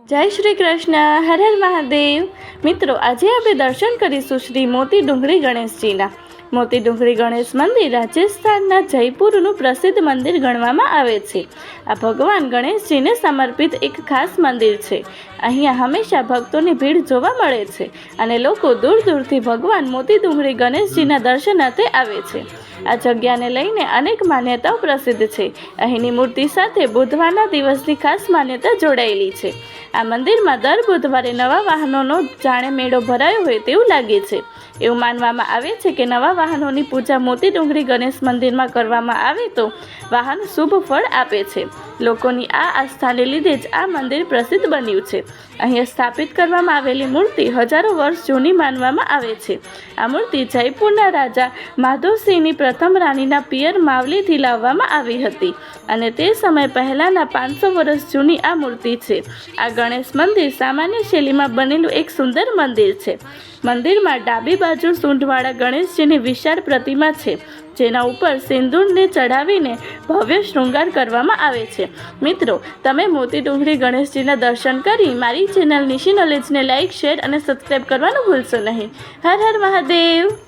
જય શ્રી કૃષ્ણ. હર હર મહાદેવ. મિત્રો, આજે આપણે દર્શન કરીશું શ્રી મોતી ડુંગરી ગણેશજીના. મોતી ડુંગરી ગણેશ મંદિર રાજસ્થાનના જયપુરનું પ્રસિદ્ધ મંદિર ગણવામાં આવે છે. આ ભગવાન ગણેશજીને સમર્પિત એક ખાસ મંદિર છે. અહીંયા હંમેશા ભક્તોની ભીડ જોવા મળે છે અને લોકો દૂર દૂરથી ભગવાન મોતી ડુંગરી ગણેશજીના દર્શનાર્થે આવે છે. આ જગ્યાને લઈને અનેક માન્યતાઓ પ્રસિદ્ધ છે. અહીંની મૂર્તિ સાથે બુધવારના દિવસની ખાસ માન્યતા જોડાયેલી છે. આ મંદિરમાં દર બુધવારે નવા વાહનોનો જાણે મેળો ભરાયો હોય તેવું લાગે છે. એવું માનવામાં આવે છે કે નવા વાહનોની પૂજા મોતી ડુંગરી ગણેશ મંદિરમાં કરવામાં આવે તો વાહન શુભ ફળ આપે છે. લોકોની આ આસ્થાને લીધે જ આ મંદિર પ્રસિદ્ધ બન્યું છે. અહીંયા સ્થાપિત કરવામાં આવેલી મૂર્તિ હજારો વર્ષ જૂની માનવામાં આવે છે. આ મૂર્તિ જયપુરના રાજા માધવસિંહની પ્રથમ રાણીના પિયર માવલીથી લાવવામાં આવી હતી અને તે સમય પહેલાંના 500 વર્ષ જૂની આ મૂર્તિ છે. આ ગણેશ મંદિર સામાન્ય શૈલીમાં બનેલું એક સુંદર મંદિર છે. મંદિરમાં ડાબી બાજુ સૂંઢવાળા ગણેશજીની વિશાળ પ્રતિમા છે, જેના ઉપર સિંદૂરને ચડાવીને ભવ્ય શૃંગાર કરવામાં આવે છે. મિત્રો, તમે મોતી ડુંગરી ગણેશજીના દર્શન કરી મારી ચેનલ નિશી નોલેજને લાઇક, શેર અને સબસ્ક્રાઈબ કરવાનું ભૂલશો નહીં. હર હર મહાદેવ.